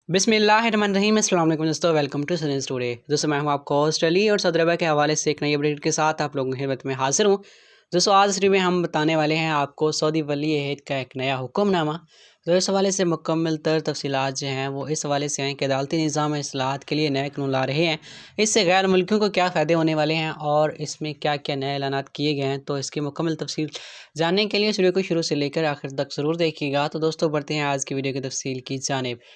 बिस्मिल्लाहिर्रहमानिर्रहीम। अस्सलाम वालेकुम दोस्तों, वेलकम टू सनेस टुडे। दोस्तों मैं हूं आपको ऑस्ट्रेलिया और सऊदी अरब के हवाले से एक नई अपडेट के साथ आप लोगों की खिदमत में हाजिर हूं। दोस्तों आज इस वीडियो में हम बताने वाले हैं आपको सऊदी वली अहद का एक नया हुक्मनामा। तो इस हवाले से मुकम्मल तर तफसीलात जो हैं वो इस हवाले से हैं कि अदालती निज़ाम में इस्लाहात के लिए नए कानून ला रहे हैं। इससे गैर मुल्कियों को क्या फ़ायदे होने वाले हैं और इसमें क्या क्या नए ऐलानात किए गए हैं, तो इसकी मुकम्मल तफसील जानने के लिए इस वीडियो को शुरू से लेकर आखिर तक ज़रूर देखिएगा। तो दोस्तों बढ़ते हैं आज की वीडियो की तफसील की जानिब।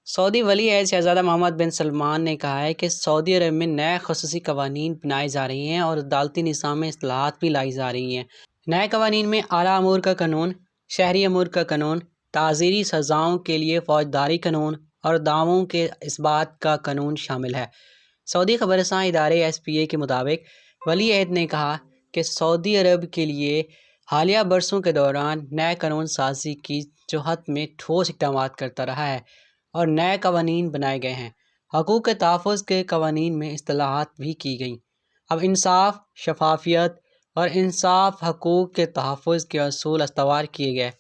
सऊदी वली अहद शहज़ादा मोहम्मद बिन सलमान ने कहा है कि सऊदी अरब में नए खसूसी कवानीन बनाई जा रही हैं और अदालती निज़ाम में इस्लाहात भी लाई जा रही हैं। नए कवानीन में आला अमूर का कानून, शहरी अमूर का कानून, ताज़ीरी सज़ाओं के लिए फ़ौजदारी कानून और दावों के इस्बात का कानून शामिल है। सऊदी खबरसां इदारे SPA के मुताबिक वली अहद ने कहा कि सऊदी अरब के लिए हालिया बरसों के दौरान नए कानून साजी की जोहत में ठोस इक़दामात करता रहा है और नए कवानीन बनाए गए हैं। हकूक़ के तहफ़्फ़ुज़ के कवानीन में इस्तिलाहात भी की गई। अब इंसाफ, शफाफियत और इंसाफ हकूक़ के तहफ़्फ़ुज़ के असूल अस्तवार किए गए।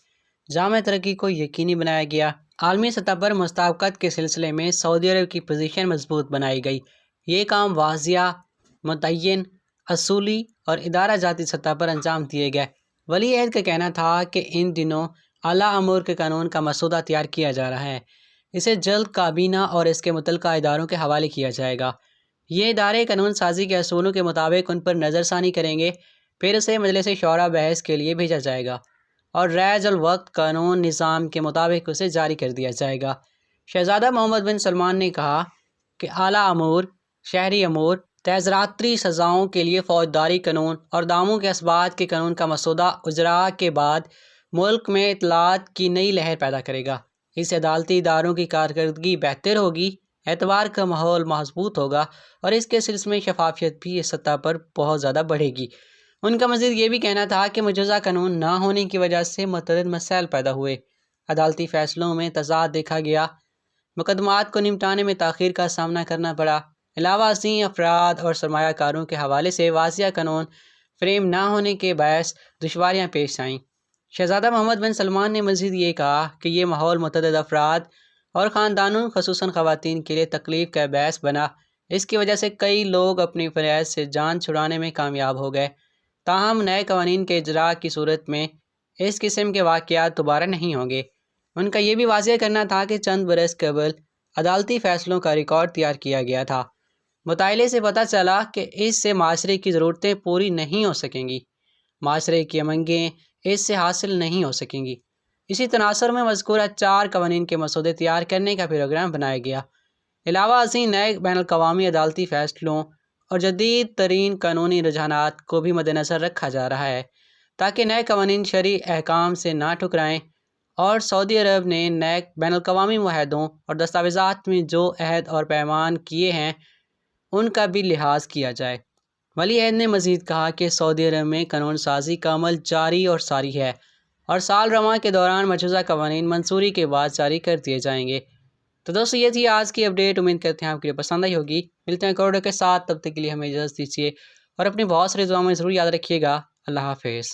जामे तरक्की को यकीनी बनाया गया। आलमी सतह पर मुस्ताबकत के सिलसिले में सऊदी अरब की पोजीशन मजबूत बनाई गई। ये काम वाज़िया, मुतय्यन, असूली और इदारा जाती सतह पर अंजाम दिए गए। वली अहद का कहना था कि इन दिनों आला अमूर के कानून का मसूदा तैयार किया जा रहा है। इसे जल्द काबीना और इसके मुतल्लिका इदारों के हवाले किया जाएगा। ये इदारे कानून साजी के असूलों के मुताबिक उन पर नज़रसानी करेंगे, फिर उसे मजलिस शौरा बहस के लिए भेजा जाएगा और रैज अल वक्त कानून निज़ाम के मुताबिक उसे जारी कर दिया जाएगा। शहज़ादा मोहम्मद बिन सलमान ने कहा कि आला अमूर, शहरी अमूर, तेज़रात्री सज़ाओं के लिए फ़ौजदारी कानून और दामों के असबात के कानून का मसूदा उजरा के बाद मुल्क में इतलात की नई लहर पैदा करेगा। इससे अदालती इदारों की कारकर्दगी बेहतर होगी, एतबार का माहौल मजबूत होगा और इसके सिलसिले में शफाफियत भी इस सतह पर बहुत ज़्यादा बढ़ेगी। उनका मज़ीद ये भी कहना था कि मौजूदा कानून ना होने की वजह से मुतअद्दिद मसाइल पैदा हुए, अदालती फ़ैसलों में तज़ाद देखा गया, मुकदमात को निपटाने में ताख़ीर का सामना करना पड़ा। अलावा अज़ीं अफराद और सरमायाकारों के हवाले से वाज़िया कानून फ्रेम ना होने के बायस दुश्वारियाँ पेश आईं। शहज़ादा मोहम्मद बिन सलमान ने मज़ीद ये कहा कि ये माहौल मुतअद्दिद अफराद और ख़ानदानों ख़ुसूसन ख़वातीन के लिए तकलीफ़ का बायस बना। इसकी वजह से कई लोग अपनी फ़रज़ से जान छुड़ाने में कामयाब हो गए। ताहम नए कवानीन के इजरा की सूरत में इस किस्म के वाक़यात दोबारा नहीं होंगे। उनका ये भी वाज़ेह करना था कि चंद बरस कबल अदालती फ़ैसलों का रिकॉर्ड तैयार किया गया था। मुताले से पता चला कि इससे माशरे की ज़रूरतें पूरी नहीं हो सकेंगी, माशरे की उमंगें इससे हासिल नहीं हो सकेंगी। इसी तनासर में मज़कूरा 4 कवानीन के मसूदे तैयार करने का प्रोग्राम बनाया गया। अलावा अज़ीं नए बैनुल-अक़वामी अदालती फ़ैसलों और जदीद तरीन कानूनी रुझानात को भी मद्देनज़र रखा जा रहा है ताकि नए कवानीन शरई अहकाम से ना ठुकराएँ और सऊदी अरब ने नए बैनुल-अक़वामी मुआहदों और दस्तावेज़ात में जो अहद और पैमान किए हैं उनका भी लिहाज किया जाए। वली अहद ने मज़ीद कहा कि सऊदी अरब में कानून साजी का अमल जारी और सारी है और साल रवां के दौरान मौजूदा कवानीन मंजूरी के बाद जारी कर दिए जाएंगे। तो दोस्तों ये थी आज की अपडेट। उम्मीद करते हैं आपके लिए पसंद आई होगी। मिलते हैं एक और वीडियो के साथ, तब तक के लिए हमें इजाज़त दीजिए और अपनी बहुत सारी दुआओं में ज़रूर याद रखिएगा। अल्लाह हाफ़िज़।